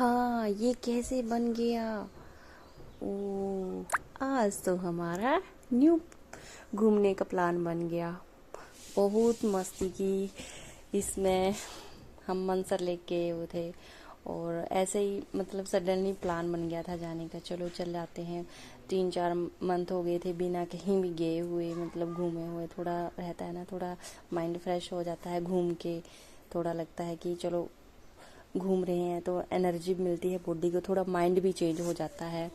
हाँ, ये कैसे बन गया? ओ, आज तो हमारा न्यू घूमने का प्लान बन गया। बहुत मस्ती की इसमें। हम मनसर लेक गए हुए थे और ऐसे ही मतलब सडनली प्लान बन गया था जाने का। चलो चल जाते हैं। 3-4 मंथ हो गए थे बिना कहीं भी गए हुए, मतलब घूमे हुए। थोड़ा रहता है ना, थोड़ा माइंड फ्रेश हो जाता है घूम के। थोड़ा लगता है कि चलो घूम रहे हैं तो एनर्जी मिलती है बॉडी को, थोड़ा माइंड भी चेंज हो जाता है,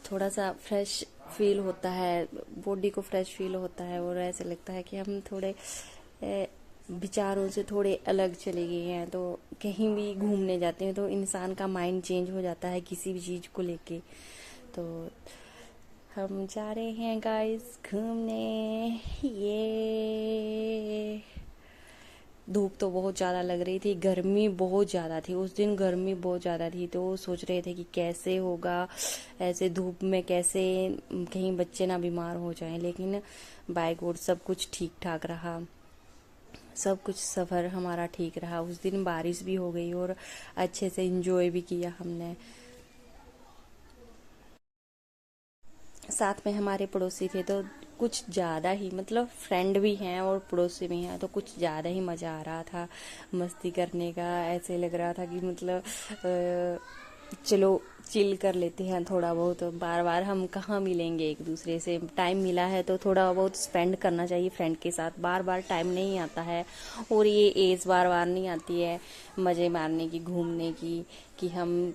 थोड़ा सा फ्रेश फील होता है, बॉडी को फ्रेश फील होता है। और ऐसे लगता है कि हम थोड़े विचारों से थोड़े अलग चले गए हैं। तो कहीं भी घूमने जाते हैं तो इंसान का माइंड चेंज हो जाता है किसी भी चीज़ को लेके। तो हम जा रहे हैं गाइस घूमने। ये धूप तो बहुत ज़्यादा लग रही थी, गर्मी बहुत ज़्यादा थी उस दिन, गर्मी बहुत ज़्यादा थी। तो सोच रहे थे कि कैसे होगा ऐसे धूप में, कैसे कहीं बच्चे ना बीमार हो जाएं। लेकिन बाय गॉड सब कुछ ठीक ठाक रहा, सब कुछ सफ़र हमारा ठीक रहा। उस दिन बारिश भी हो गई और अच्छे से इंजॉय भी किया हमने। साथ में हमारे पड़ोसी थे तो कुछ ज़्यादा ही, मतलब फ्रेंड भी हैं और पड़ोसी भी हैं, तो कुछ ज़्यादा ही मज़ा आ रहा था मस्ती करने का। ऐसे लग रहा था कि मतलब चलो चिल कर लेते हैं थोड़ा बहुत। बार बार हम कहाँ मिलेंगे एक दूसरे से, टाइम मिला है तो थोड़ा बहुत स्पेंड करना चाहिए फ्रेंड के साथ। बार बार टाइम नहीं आता है और ये एज बार बार नहीं आती है मज़े मारने की, घूमने की, कि हम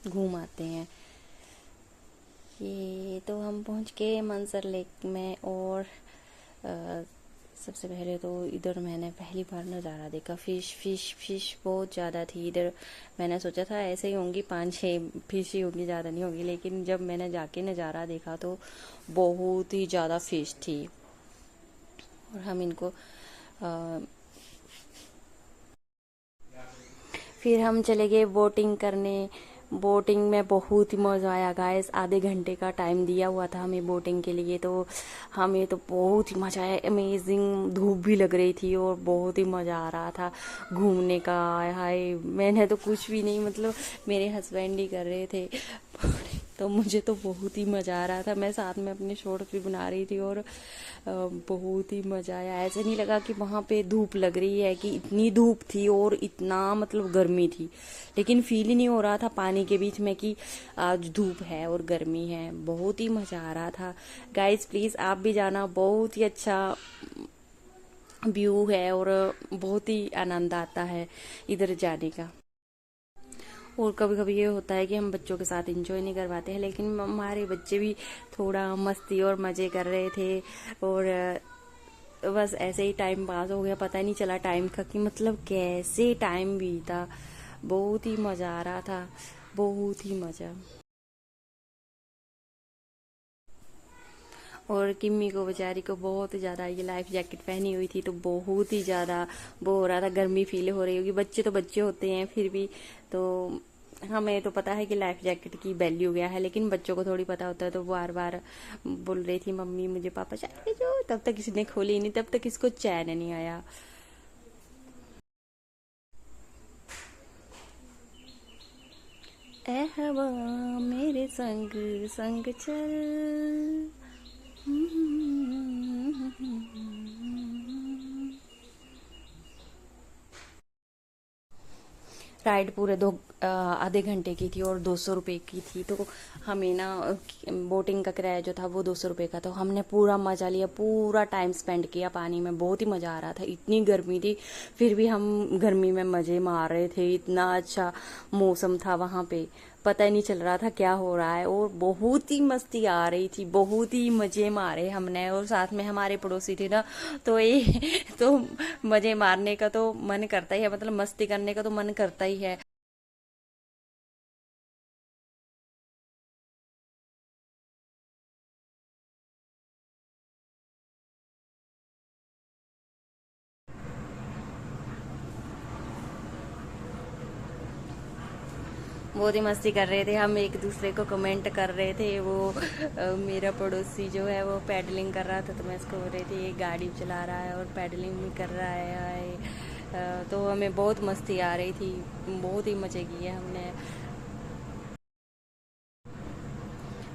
घूम आते हैं। ये तो हम पहुंच गए मंसर लेक में। और सबसे पहले तो इधर मैंने पहली बार नज़ारा देखा। फिश फिश फिश बहुत ज़्यादा थी इधर। मैंने सोचा था ऐसे ही होंगी 5-6 फिश ही होंगी, ज़्यादा नहीं होगी। लेकिन जब मैंने जाके नज़ारा देखा तो बहुत ही ज़्यादा फिश थी। और हम इनको फिर हम चले गए बोटिंग करने। बोटिंग में बहुत ही मज़ा आया गाइस। आधे घंटे का टाइम दिया हुआ था हमें बोटिंग के लिए, तो हमें तो बहुत ही मज़ा आया। अमेजिंग धूप भी लग रही थी और बहुत ही मज़ा आ रहा था घूमने का। हाय, मैंने तो कुछ भी नहीं, मतलब मेरे हस्बैंड ही कर रहे थे तो मुझे तो बहुत ही मज़ा आ रहा था। मैं साथ में अपने शॉर्ट्स भी बना रही थी और बहुत ही मज़ा आया। ऐसे नहीं लगा कि वहाँ पे धूप लग रही है, कि इतनी धूप थी और इतना मतलब गर्मी थी। लेकिन फील ही नहीं हो रहा था पानी के बीच में कि आज धूप है और गर्मी है। बहुत ही मज़ा आ रहा था गाइस। प्लीज़ आप भी जाना, बहुत ही अच्छा व्यू है और बहुत ही आनंद आता है इधर जाने का। और कभी कभी ये होता है कि हम बच्चों के साथ एंजॉय नहीं कर पाते हैं, लेकिन हमारे बच्चे भी थोड़ा मस्ती और मज़े कर रहे थे। और बस ऐसे ही टाइम पास हो गया, पता ही नहीं चला टाइम का कि मतलब कैसे टाइम बीता। बहुत ही मज़ा आ रहा था, बहुत ही मज़ा। और किम्मी को बेचारी को बहुत ही ज़्यादा, ये लाइफ जैकेट पहनी हुई थी तो बहुत ही ज़्यादा वो हो रहा था, गर्मी फील हो रही होगी। बच्चे तो बच्चे होते हैं फिर भी। तो हमें तो पता है कि लाइफ जैकेट की वैल्यू क्या है, लेकिन बच्चों को थोड़ी पता होता है। तो बार बार बोल रही थी मम्मी मुझे पापा चाहिए जो, तब तक किसी ने खोली नहीं, तब तक इसको चैन नहीं आया। ए हवा मेरे संग संग चल। राइड पूरे आधे घंटे की थी और 200 रुपये की थी। तो हमें ना बोटिंग का किराया जो था वो 200 रुपये का। तो हमने पूरा मज़ा लिया, पूरा टाइम स्पेंड किया पानी में। बहुत ही मज़ा आ रहा था, इतनी गर्मी थी फिर भी हम गर्मी में मज़े मार रहे थे। इतना अच्छा मौसम था वहाँ पे, पता ही नहीं चल रहा था क्या हो रहा है। और बहुत ही मस्ती आ रही थी, बहुत ही मज़े मारे हमने। और साथ में हमारे पड़ोसी थे ना, तो ये तो मज़े मारने का तो मन करता ही है, मतलब मस्ती करने का तो मन करता ही है। बहुत ही मस्ती कर रहे थे हम, एक दूसरे को कमेंट कर रहे थे। वो मेरा पड़ोसी जो है वो पैडलिंग कर रहा था, तो मैं इसको बोल रही थी ये गाड़ी चला रहा है और पैडलिंग भी कर रहा है। तो हमें बहुत मस्ती आ रही थी, बहुत ही मज़े किए हमने।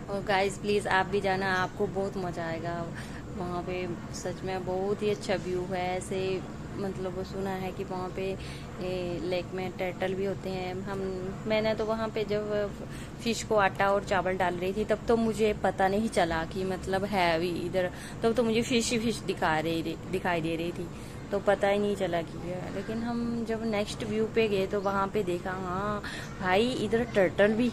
और गाइस प्लीज़ आप भी जाना, आपको बहुत मज़ा आएगा वहाँ पे। सच में बहुत ही अच्छा व्यू है ऐसे। मतलब वो सुना है कि वहाँ पे लेक में टर्टल भी होते हैं। मैंने तो वहाँ पे जब फिश को आटा और चावल डाल रही थी तब तो मुझे पता नहीं चला कि मतलब है अभी इधर। तब तो मुझे फिश ही फिश दिखाई दे रही थी, तो पता ही नहीं चला कि है। लेकिन हम जब नेक्स्ट व्यू पे गए तो वहाँ पे देखा, हाँ भाई इधर टर्टल भी